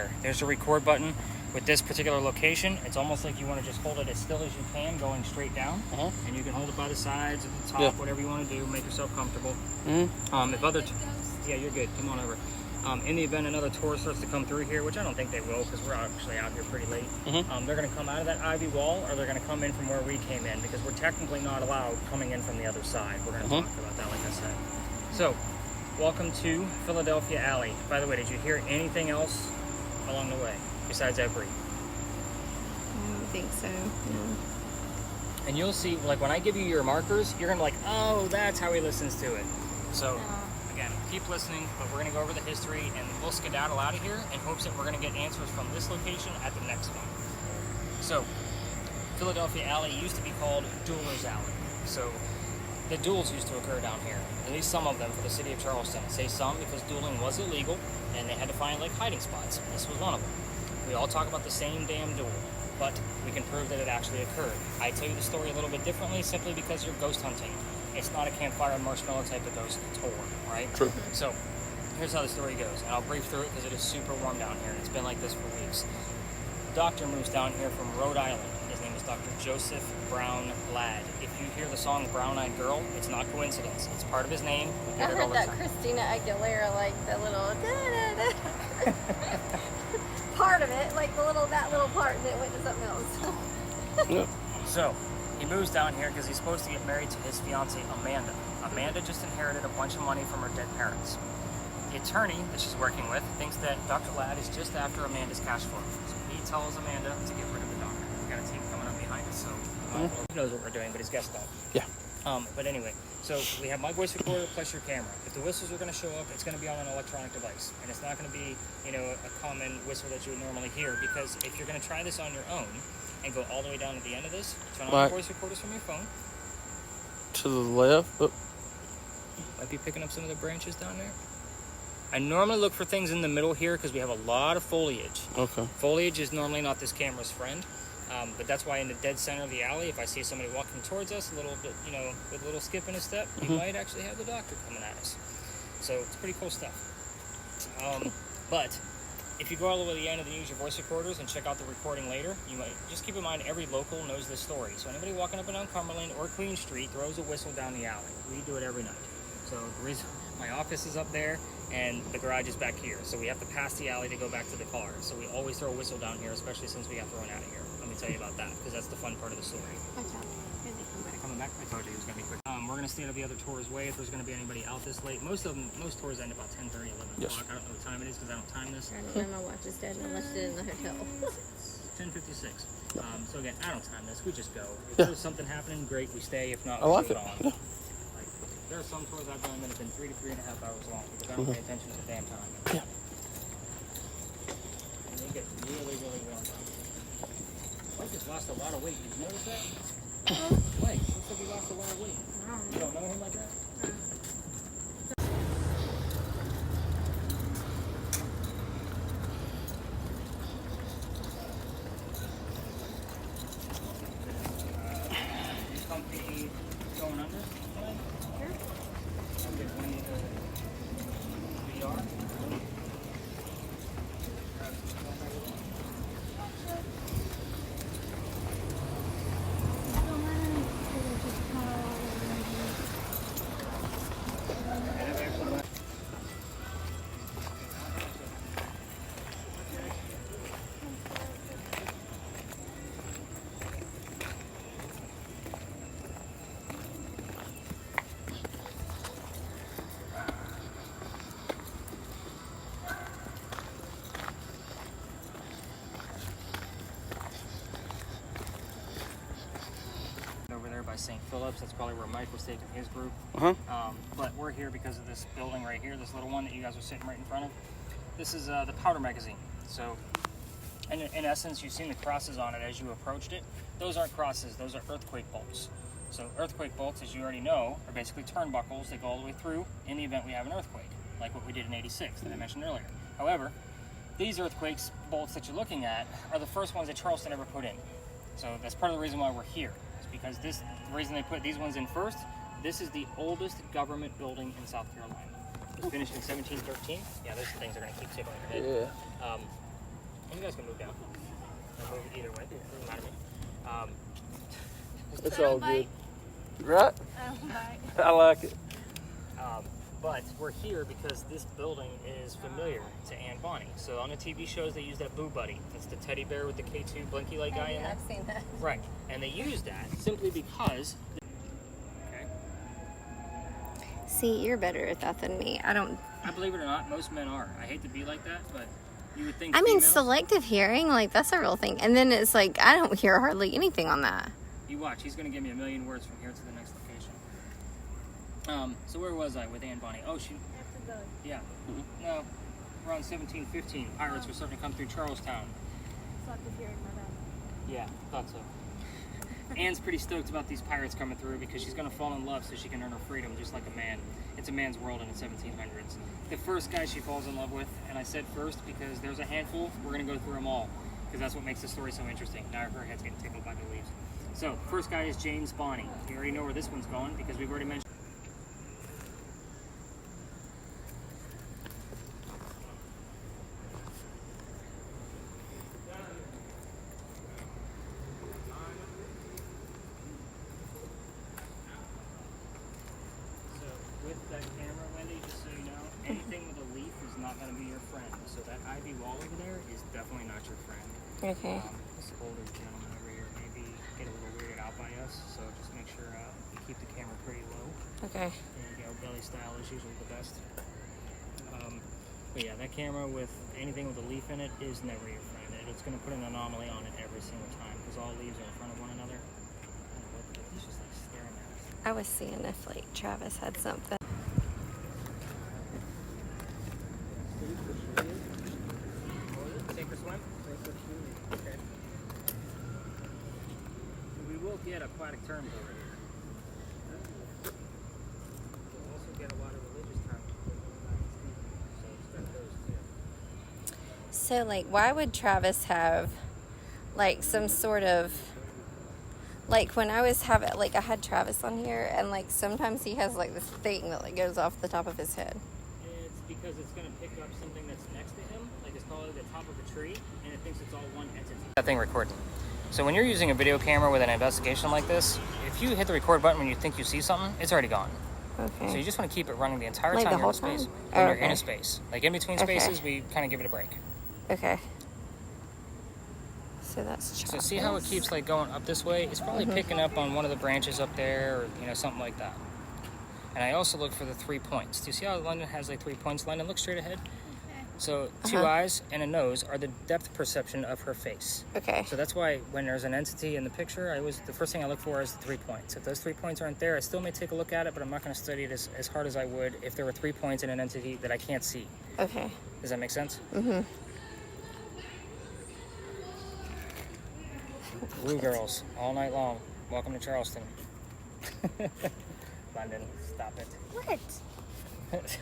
there. There's a record button. With this particular location, it's almost like you want to just hold it as still as you can, going straight down. And you can hold it by the sides, at the top, whatever you want to do, make yourself comfortable. If other, yeah, you're good. Come on over. In the event another tour starts to come through here, which I don't think they will, because we're actually out here pretty late. They're going to come out of that ivy wall, or they're going to come in from where we came in, because we're technically not allowed coming in from the other side. We're going to talk about that, like I said. So, welcome to Philadelphia Alley. By the way, did you hear anything else along the way besides that breed? I don't think so, no. And you'll see, like when I give you your markers, you're gonna be like, oh, that's how he listens to it. So again, keep listening, but we're gonna go over the history and we'll skedaddle out of here in hopes that we're gonna get answers from this location at the next one. So Philadelphia Alley used to be called Duelers Alley. So the duels used to occur down here, at least some of them for the city of Charleston. I say some because dueling was illegal and they had to find like hiding spots. This was one of them. We all talk about the same damn duel, but we can prove that it actually occurred. I tell you the story a little bit differently simply because you're ghost hunting. It's not a campfire and marshmallow type of ghost tour, right? True. So here's how the story goes, and I'll brief through it because it is super warm down here and it's been like this for weeks. Doctor moves down here from Rhode Island. His name is Dr. Joseph Brown Ladd. If you hear the song Brown Eyed Girl, it's not coincidence. It's part of his name. We I hear it all heard the that time. Christina Aguilera, like the little da-da-da. part of it, like that little part, and it went to something else. So he moves down here because he's supposed to get married to his fiancée Amanda. Amanda just inherited a bunch of money from her dead parents. The attorney that she's working with thinks that Dr. Ladd is just after Amanda's cash flow. So he tells Amanda to get rid of the doctor. We got a team coming up behind us, so he knows what we're doing, but his guests don't. Yeah. But anyway, so we have my voice recorder plus your camera. If the whistles are going to show up, it's going to be on an electronic device, and it's not going to be, a common whistle that you would normally hear. Because if you're going to try this on your own and go all the way down to the end of this, turn on your voice recorders from your phone. To the left. Oh. Might be picking up some of the branches down there. I normally look for things in the middle here because we have a lot of foliage. Okay. Foliage is normally not this camera's friend. But that's why in the dead center of the alley, if I see somebody walking towards us a little bit, with a little skip in his step, you might actually have the doctor coming at us. So it's pretty cool stuff. But if you go all the way to the end and then use your voice recorders and check out the recording later, you might just keep in mind every local knows this story. So anybody walking up and down Cumberland or Queen Street throws a whistle down the alley. We do it every night. So the reason my office is up there and the garage is back here. So we have to pass the alley to go back to the car. So we always throw a whistle down here, especially since we got thrown out of here. Let me tell you about that, because that's the fun part of the story. Watch out. Here they come back. Coming back, I told you it was going to be quick. We're going to stay out of the other tours way if there's going to be anybody out this late. Most tours end about 10:30, 11 o'clock. I don't know what time it is because I don't time this. I don't know, my watch is dead and I left it in the hotel. 10:56. So again, I don't time this. We just go. If there's something happening, great. We stay. If not, we like move it. on. Like, there are some tours I've done that have been 3 to 3.5 hours long because I don't pay attention to the damn time. Yeah. And they get really, really warm down here. Mike just lost a lot of weight. Did you notice that? Mike, looks like he lost a lot of weight. You don't know him like that? You comfy going under? Sure. Okay, when you VR? Over there by St. Philip's, that's probably where Mike was taking his group. But we're here because of this building right here, this little one that you guys are sitting right in front of. This is the powder magazine. So in essence, you've seen the crosses on it as you approached it. Those aren't crosses, those are earthquake bolts. So earthquake bolts, as you already know, are basically turnbuckles that go all the way through in the event we have an earthquake, like what we did in '86 that I mentioned earlier. However, these earthquakes bolts that you're looking at are the first ones that Charleston ever put in. So that's part of the reason why we're here. It's because the reason they put these ones in first, this is the oldest government building in South Carolina. It was finished in 1713. Yeah, those things are going to keep tickling your head. Yeah. You guys can move down. I'll move either way. Doesn't matter to me. It's all good. Right? Bye. I like it. But we're here because this building is familiar to Anne Bonny. So on the TV shows, they use that Boo Buddy. That's the teddy bear with the K2 blinky light guy in there. I've seen that. Right. And they use that simply because... Okay. See, you're better at that than me. I believe it or not, most men are. I hate to be like that, but you would think I mean, females- selective hearing, like, that's a real thing. And then it's like, I don't hear hardly anything on that. You watch. He's going to give me a million words from here to the next location. So where was I with Anne Bonny? Oh, she... Yeah. No. Around 1715, pirates were starting to come through Charlestown. Selective hearing, my bad. Yeah, thought so. Anne's pretty stoked about these pirates coming through because she's going to fall in love so she can earn her freedom just like a man. It's a man's world in the 1700s. The first guy she falls in love with, and I said first because there's a handful, we're going to go through them all because that's what makes the story so interesting. Now her head's getting tickled by the leaves. So, first guy is James Bonny. You already know where this one's going because we've already mentioned. With that camera, Wendy, just so you know, anything with a leaf is not going to be your friend. So that ivy wall over there is definitely not your friend. Okay. This older gentleman over here maybe get a little weirded out by us, so just make sure you keep the camera pretty low. Okay. There you go, belly style is usually the best. But yeah, that camera with anything with a leaf in it is never your friend. It's going to put an anomaly on it every single time because all leaves are in front of one another. He's just like staring at us. I was seeing if, like, Travis had something. Sink or swim? Okay. We will get aquatic terms over here. We'll also get a lot of religious terms. So expect those too. So, like, why would Travis have, like, some sort of, like, when I was having, like, I had Travis on here, and, like, sometimes he has, like, this thing that, like, goes off the top of his head. It's because it's going to pick up something that's next to him, like it's probably the top of a tree, and it thinks it's all one entity. That thing recording. So when you're using a video camera with an investigation like this, if you hit the record button when you think you see something, it's already gone. Okay. So you just want to keep it running the entire Like time the you're whole in space. time? When Oh, you're in okay. a space. Like in between Okay. spaces, we kind of give it a break. Okay. So that's So Travis. see how it keeps like going up this way? It's probably picking up on one of the branches up there, or something like that. And I also look for the 3 points. Do you see how London has like 3 points? London, look straight ahead. So two eyes and a nose are the depth perception of her face. Okay. So that's why when there's an entity in the picture, the first thing I look for is the 3 points. If those 3 points aren't there, I still may take a look at it, but I'm not going to study it as hard as I would if there were 3 points in an entity that I can't see. Okay. Does that make sense? Mm-hmm. Blue girls, all night long. Welcome to Charleston. London, stop it. What?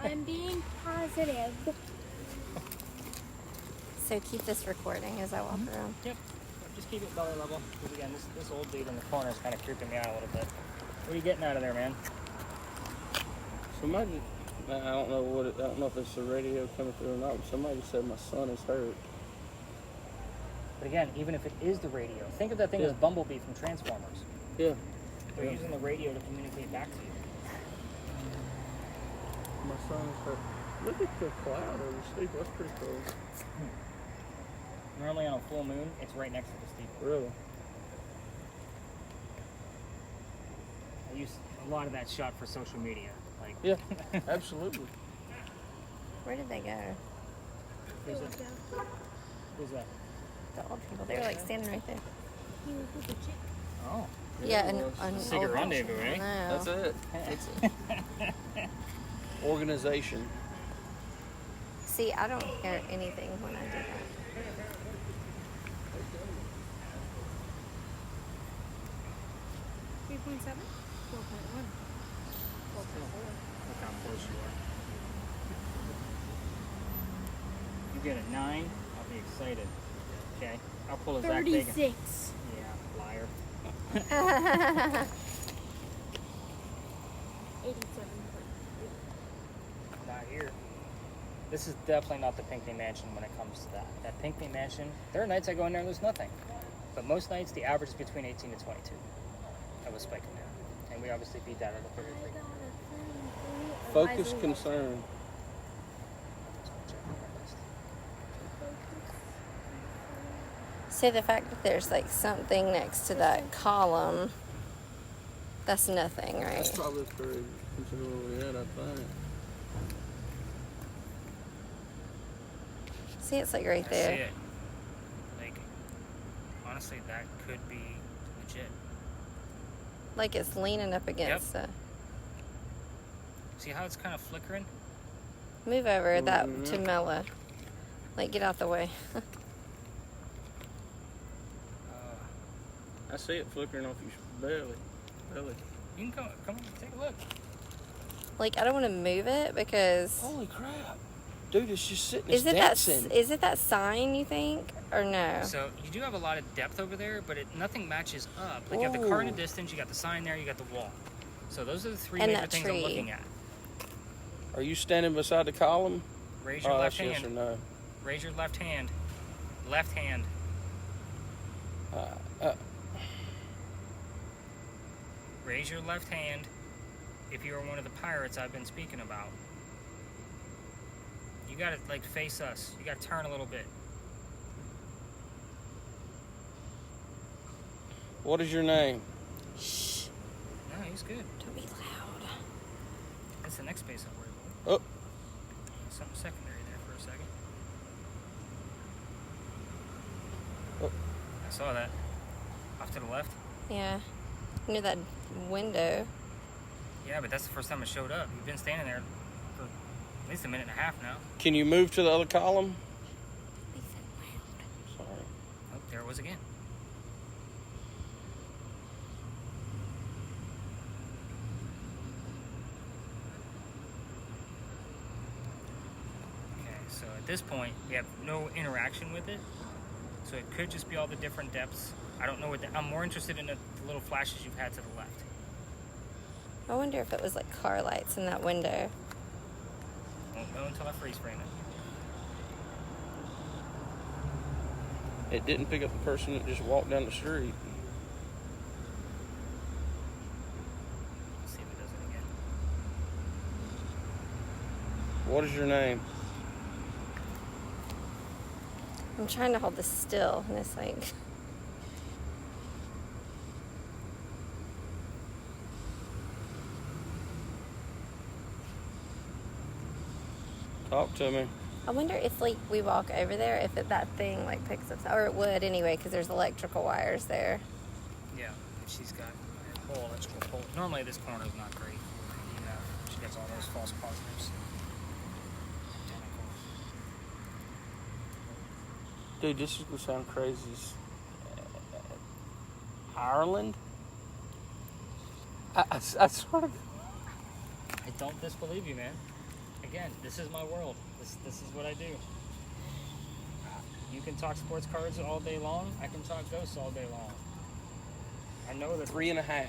I'm being positive. So keep this recording as I walk around. Yep. Just keep it belly level. Because again, this old dude in the corner is kind of creeping me out a little bit. What are you getting out of there, man? Somebody, I don't know if it's the radio coming through or not, but somebody said my son is hurt. But again, even if it is the radio, think of that thing as Bumblebee from Transformers. Yeah. They're using the radio to communicate back to you. My son is hurt. Look at the cloud over the steeple. That's pretty cool. Normally on a full moon, it's right next to the steeple. Really? I use a lot of that shot for social media. Like, Yeah, absolutely. Where did they go? who's that? Who's that? The old people. They were like standing right there. He was with the chick. Oh. Yeah, an Secret old rendezvous, eh? No. That's it. That's it. Organization. See, I don't hear anything when I do that. $3.7? 4.1. 4.4. Look how close you are. You get a 9, I'll be excited. Okay? I'll pull a Zach Bacon. 36. Yeah, liar. 87. Not here. This is definitely not the Pinckney Mansion when it comes to that. That Pinckney Mansion, there are nights I go in there and there's nothing. But most nights, the average is between 18 to 22. That was spiking there. And we obviously beat that out of the 33. Focus concern. See, the fact that there's like something next to that column, that's nothing, right? That's probably pretty considering where we at, I think. See, it's like right I there. see it. Like, honestly, that could be legit. Like it's leaning up against the. See how it's kind of flickering? Move over that to Mella. Like, get out the way. I see it flickering off your belly. You can come on, take a look. Like, I don't want to move it because. Holy crap. Dude, it's just sitting, Is it's it dancing. is it that sign, you think? Or no? So you do have a lot of depth over there, but nothing matches up. Like you have the car in the distance, you got the sign there, you got the wall. So those are the three And major that things tree. I'm looking at. Are you standing beside the column? Raise your left that's yes or hand. no. Raise your left hand. Left hand. Raise your left hand if you are one of the pirates I've been speaking about. You gotta like face us. You gotta turn a little bit. What is your name? Shh. No, he's good. Don't be loud. That's the next space I'm worried about. Oh, Something secondary there for a second. Oh. I saw that. Off to the left. Yeah. Near that window. Yeah, but that's the first time it showed up. You've been standing there for at least a minute and a half now. can you move to the other column? Be so loud. Sorry. Oh, there it was again. Okay, so at this point, we have no interaction with it. So it could just be all the different depths. I don't know what I'm more interested in the little flashes you've had to the left. I wonder if it was like car lights in that window. Won't know until I freeze frame it. It didn't pick up the person that just walked down the street. Let's see if it does it again. What is your name? I'm trying to hold this still, and it's like. Talk to me. I wonder if like we walk over there, if that thing like picks up, or it would anyway, because there's electrical wires there. Yeah, and she's got a whole electrical pole. Normally this corner is not great. You know, she gets all those false positives. Dude, this is gonna sound crazy. Ireland? I sort of. I don't disbelieve you, man. Again, this is my world. This is what I do. You can talk sports cards all day long. I can talk ghosts all day long. I know that. 3.5.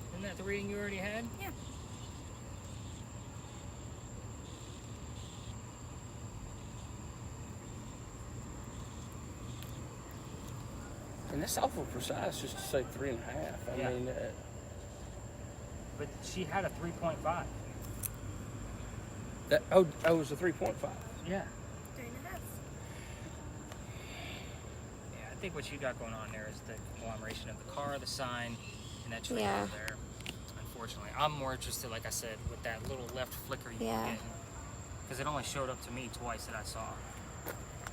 Isn't that the reading you already had? Yeah. And that's awful precise just to say 3.5. Yeah. I mean, But she had a 3.5. it was a 3.5. Yeah. 3.5. Yeah, I think what you got going on there is the conglomeration of the car, the sign, and that tree Yeah. over there. Unfortunately, I'm more interested, like I said, with that little left flicker you Yeah. were getting, because it only showed up to me twice that I saw.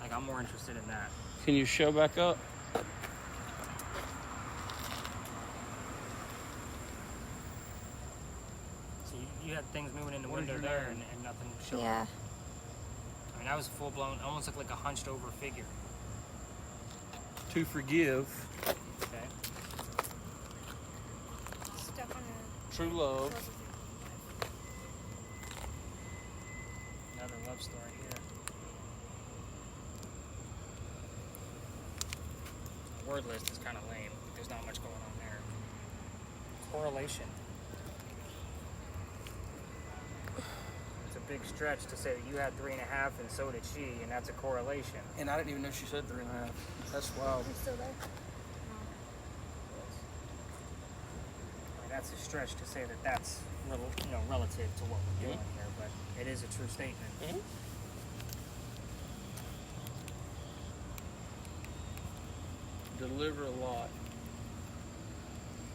Like I'm more interested in that. Can you show back up? So you had things moving in the What is window your there, name? and nothing showed. Yeah. I mean, that was full blown, almost looked like a hunched over figure. To forgive. Okay. Stuck on a True love. Another love story here. Word list is kind of lame. There's not much going on there. Correlation. It's a big stretch to say that you had 3.5 and so did she, and that's a correlation. And I didn't even know she said 3.5. That's wild. You're still there? Like, that's a stretch to say that that's relative to what we're doing here, but it is a true statement. Mm-hmm. Deliver a lot.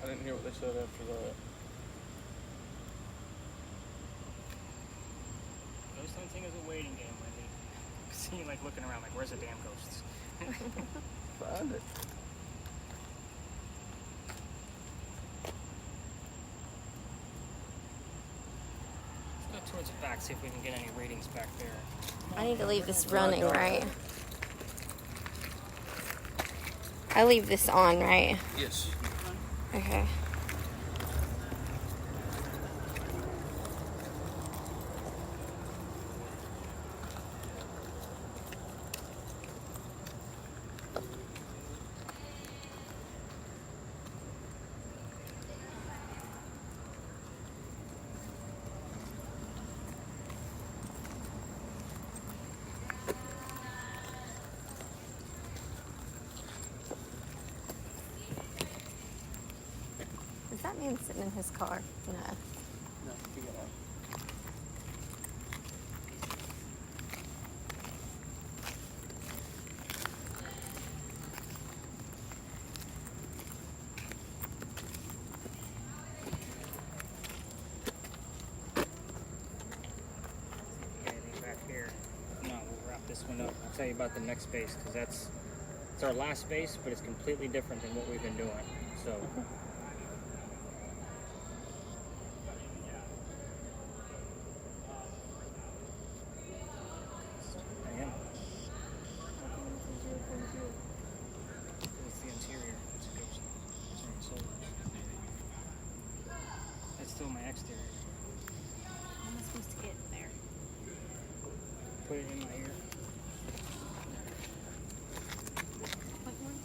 I didn't hear what they said after that. Ghost hunting is a waiting game, Wendy. See you like looking around like, where's the damn ghosts? Find it. Let's go towards the back, see if we can get any readings back there. I need to leave this running, right? I leave this on, right? Yes. Okay. Is that man sitting in his car? No. No, you got one. Anything back here? No, we'll wrap this one up. I'll tell you about the next space because it's our last space, but it's completely different than what we've been doing. So. Again. It's the interior. It's a ghost. It's on the solar. That's still my exterior. How am I supposed to get there? Put it in my ear. Like one?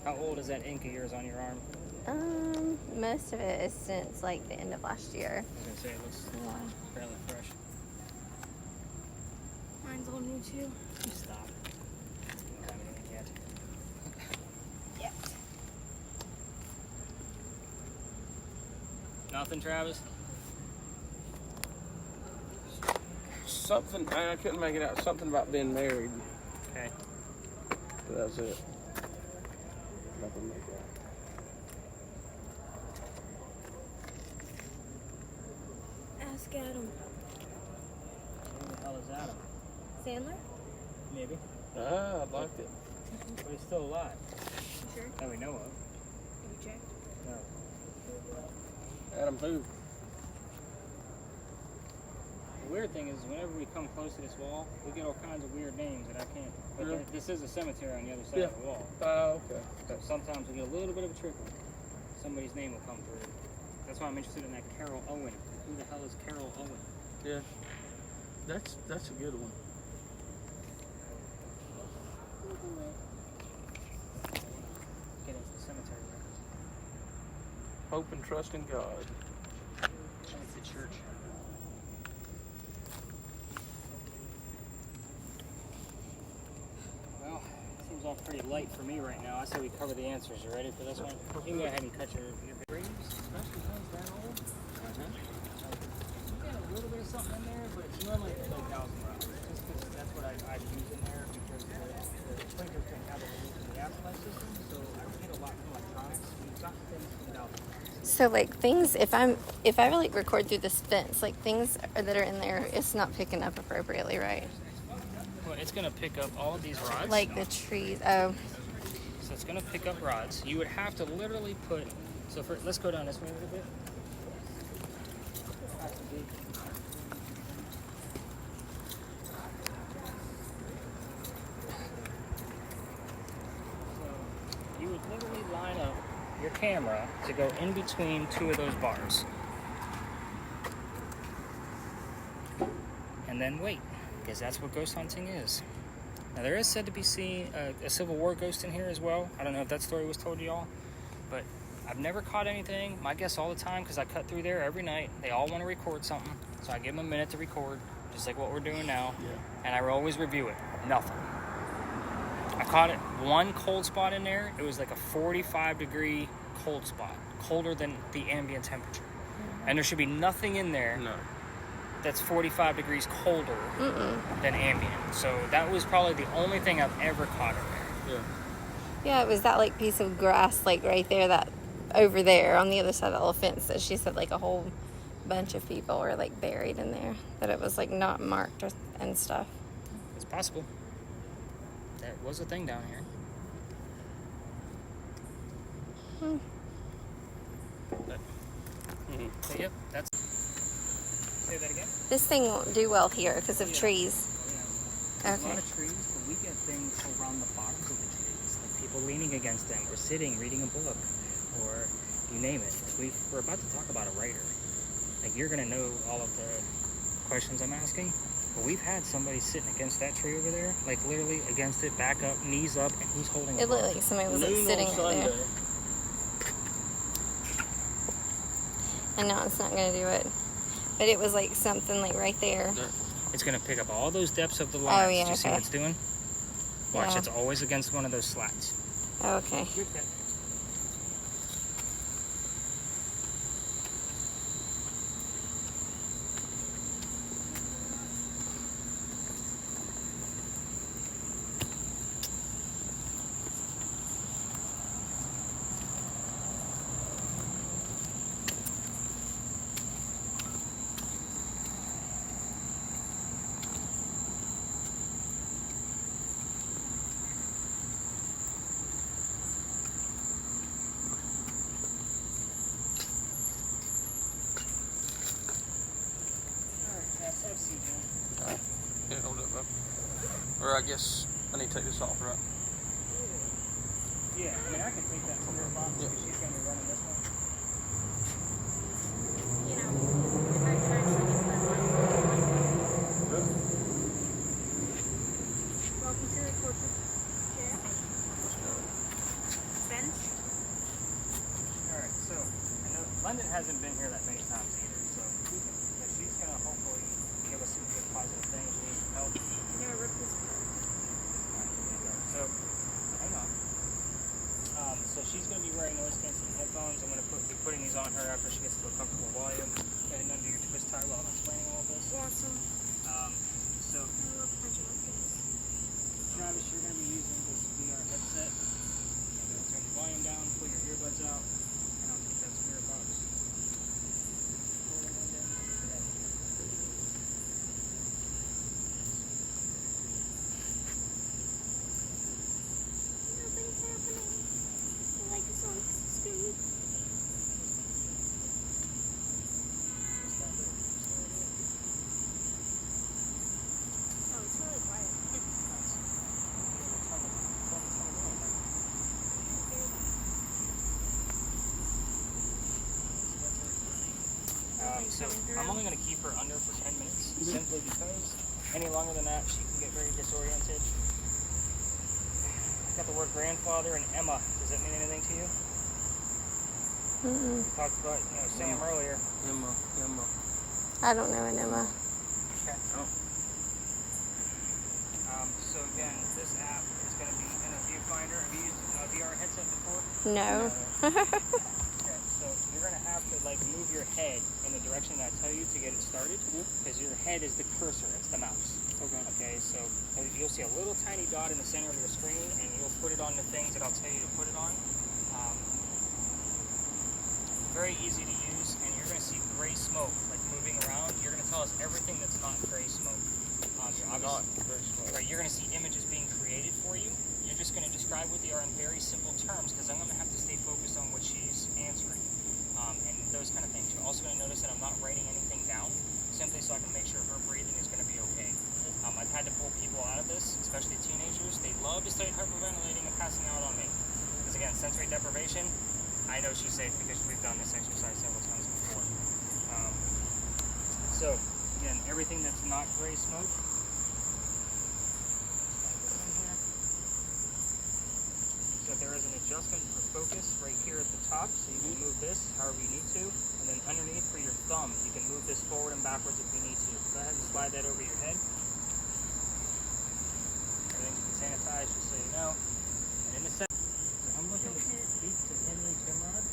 How old is that ink of yours on your arm? Most of it is since like the end of last year. I was gonna say it looks fairly fresh. Mine's all new too. Stop. You don't have anything yet. Yep. Nothing, Travis? Something, I couldn't make it out. Something about being married. Okay. But that's it. Nothing to make it out. Ask Adam. Who the hell is Adam? Sandler? Maybe. Ah, I liked it. But he's still alive. You sure? That we know of. Have you checked? No. Adam who? The weird thing is, whenever we come close to this wall, we get all kinds of weird names that I can't. But Really? this is a cemetery on the other side Yeah. of the wall. Oh, okay. So sometimes we get a little bit of a trickle. Somebody's name will come through. That's why I'm interested in that Carol Owen. Who the hell is Carol Owen? Yeah. That's a good one. Get into the cemetery records. Hope and trust in God. It's the church. Well, seems all pretty light for me right now. I say we cover the answers. You ready for this one? You can go ahead and cut your graves, especially ones that old. You get a little bit of something in there, but it's normally like 1,000 rounds. Just because that's what I'd use in there because the sprinklers can have a release in the SLS system, so I don't get a lot from electronics. We've got things from 1,000 rounds. So like things, if I like record through this fence, like things that are in there, it's not picking up appropriately, right? Well, it's going to pick up all of these rods. Like the trees. Oh, So it's going to pick up rods. You would have to literally put. So let's go down this way a little bit. So you would literally line up your camera to go in between two of those bars. And then wait, because that's what ghost hunting is. Now there is said to be seen a Civil War ghost in here as well. I don't know if that story was told to y'all, but I've never caught anything. My guests all the time, because I cut through there every night, they all want to record something. So I give them a minute to record, just like what we're doing now. Yeah. And I always review it. Nothing. I caught it one cold spot in there. It was like a 45-degree cold spot, colder than the ambient temperature. And there should be nothing in there No. that's 45 degrees colder than ambient. So that was probably the only thing I've ever caught in there. Yeah. Yeah, it was that like piece of grass like right there, that over there on the other side of the little fence that she said like a whole bunch of people were like buried in there, that it was like not marked and stuff. It's possible. That was a thing down here. But yep, that's. Say that again. This thing won't do well here because of Yeah. trees. There's a lot Okay. of trees, but we get things around the bottoms of the trees, like people leaning against them, or sitting, reading a book, or you name it. Like we're about to talk about a writer. Like you're gonna know all of the questions I'm asking, but we've had somebody sitting against that tree over there, like literally against it, back up, knees up, and he's holding. It looked like somebody was like Noon sitting on right there. Sunday. And no, it's not gonna do it. But it was like something like right there. It's gonna pick up all those depths of the lines. Oh, yeah, Do you see what okay. it's doing? Watch, Yeah. it's always against one of those slats. Okay. Yeah, hold up, bro. Or I guess I need to take this off, right? Yeah, I mean, I can take that clear box because she's going to be running this one. You know, if I try to get that one. Welcome to the corporate chair. Bench. Alright, so, I know London hasn't been here that many times either, so she's going to hopefully give us some good positive things. We need some help. You never ripped this apart. So, hang on. So she's going to be wearing noise canceling headphones. I'm going to be putting these on her after she gets to a comfortable volume. Go ahead and undo your twist tie while I'm explaining all of this. Awesome. So, I love punching on things. Travis, you're going to be using this VR headset. I'm going to turn the volume down, pull your earbuds out, and I'll take that spirit box. Nothing's happening. I like this one 'cause it's smooth. Oh, it's really quiet. So I'm only going to keep her under for 10 minutes, simply because any longer than that, she can get very disoriented. Got the word grandfather and Emma. Does that mean anything to you? Mm-mm. We talked about, Sam earlier. Emma. I don't know an Emma. Okay. Oh. So again, this app is going to be in a viewfinder. Have you used a VR headset before? No. Okay, so you're going to have to move your head in the direction that I tell you to get it started, because your head is the cursor, it's the mouse. Okay. Okay, so you'll see a little tiny dot in the center of your screen, and you'll put it on the things that I'll tell you to put it on. Very easy to use, and you're going to see gray smoke moving around. You're going to tell us everything that's not gray smoke. Right, you're going to see images being created for you. You're just going to describe what they are in very simple terms, because I'm going to have to stay focused on what she's answering, and those kind of things. You're also going to notice that I'm not writing anything down, simply so I can make sure her breathing is going to be okay. I've had to pull people out of this, especially teenagers. They love to start hyperventilating and passing out on me. Because again, sensory deprivation, I know she's safe because we've done this exercise several times before. So, again, everything that's not gray smoke. So there is an adjustment for focus right here at the top, so you can move this however you need to. And then underneath for your thumb, you can move this forward and backwards if you need to. Go ahead and slide that over your head. Everything's been sanitized, just so you know. And in a second, I'm looking to speak to Henry Timrod.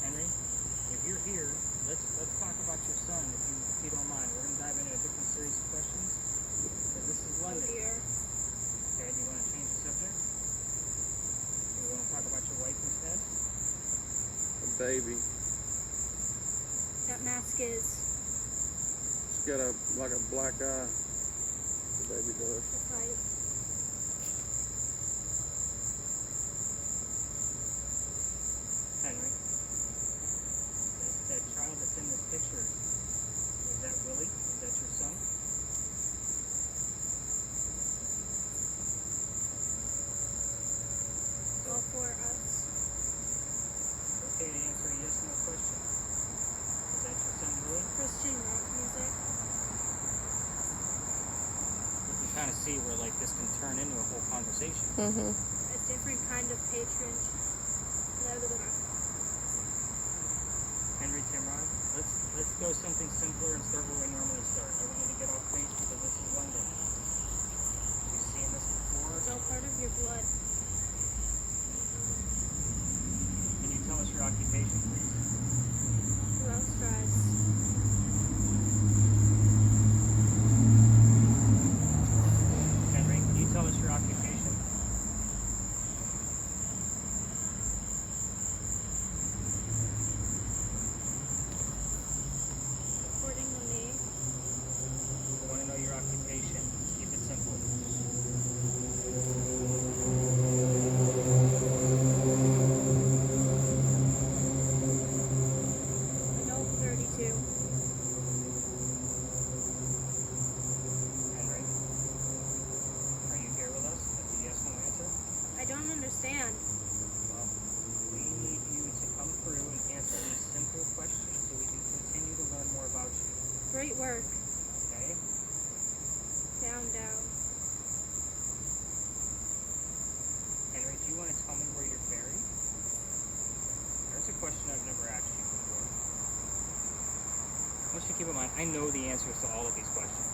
Henry, if you're here, let's talk about your son, if you don't mind. We're gonna dive into a different series of questions. Because this is London. Oh dear. Okay, do you want to change the subject? Do you want to talk about your wife instead? A baby. That mask is. She's got like a black eye. The baby does. That's right. Henry, that child that's in this picture, is that Willie? Is that your son? It's all for us. Okay to answer a yes or no question. Is that your son Willie? Christian rock music. You can kind of see where like this can turn into a whole conversation. Mm-hmm. A different kind of patronage. Blah, blah, blah. Henry Timrod, let's go something simpler and start where we normally start. I want you to get off page because this is London. You've seen this before. It's all part of your blood. Can you tell us your occupation, please? Who else drives? Henry, can you tell us your occupation? According to me, I want to know your occupation. Keep it simple. adult 32. Henry, are you here with us? That's a yes, no answer. I don't understand. Well, we need you to come through and answer these simple questions so we can continue to learn more about you. Great work. Okay? Down, down. Henry, do you want to tell me where you're buried? There's a question I've never asked you before. I want you to keep in mind, I know the answers to all of these questions.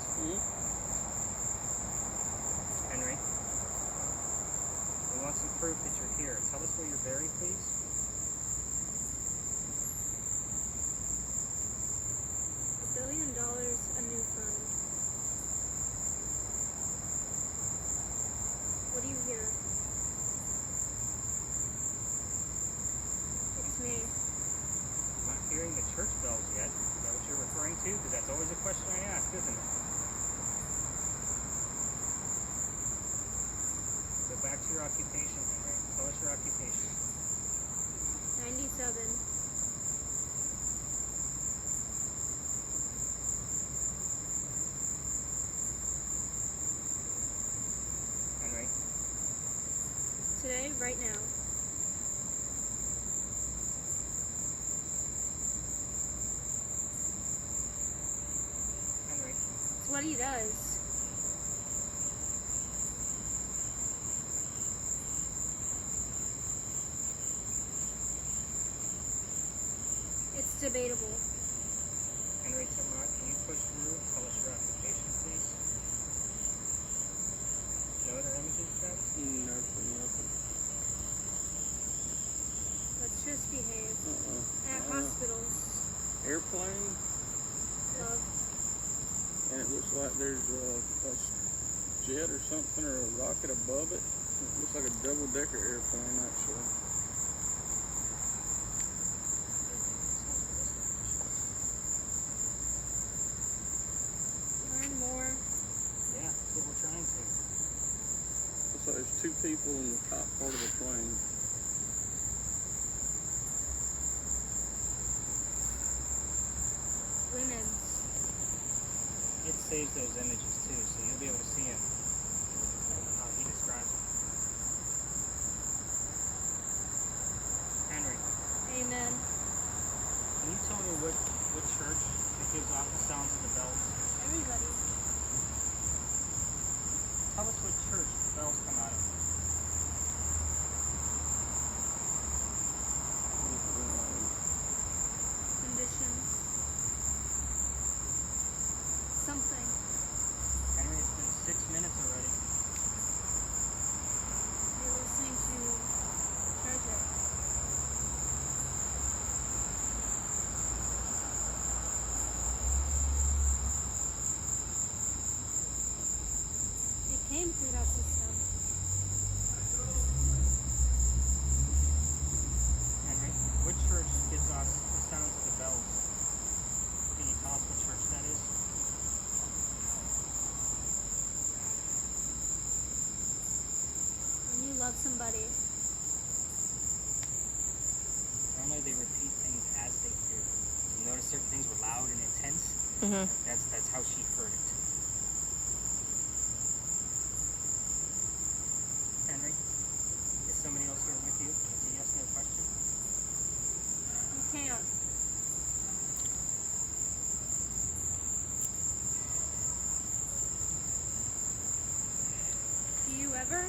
Henry, we want some proof that you're here. Tell us where you're buried, please. $1 billion, a new fund. What do you hear? It's me. I'm not hearing the church bells yet. Is that what you're referring to? Because that's always a question I ask, isn't it? Go back to your occupation, Henry. Tell us your occupation. 97. Henry, Today, right now. Henry, It's what he does. It's debatable. Henry Timrod, can you push through? Tell us your occupation, please. No other images, Travis? Nothing. Let's just behave. At Uh-uh. hospitals. Airplane, Love. and it looks like there's a jet or something or a rocket above it. It looks like a double-decker airplane, actually. Learn more. Yeah, that's what we're trying to. Looks like there's two people in the top part of the plane. Women's. It saves those images too, so you'll be able to see them. How he describes them. Henry, Amen. can you tell me what church that gives off the sounds of the bells? Everybody. Tell us what church the bells come out of. through that system. Henry, which church gives us the sounds of the bells? Can you tell us what church that is? When you love somebody. Normally they repeat things as they hear them. You notice certain things were loud and intense? Mm-hmm. That's how she heard it. Henry, is somebody else here with you? It's a yes, no question. You can't. Do you ever?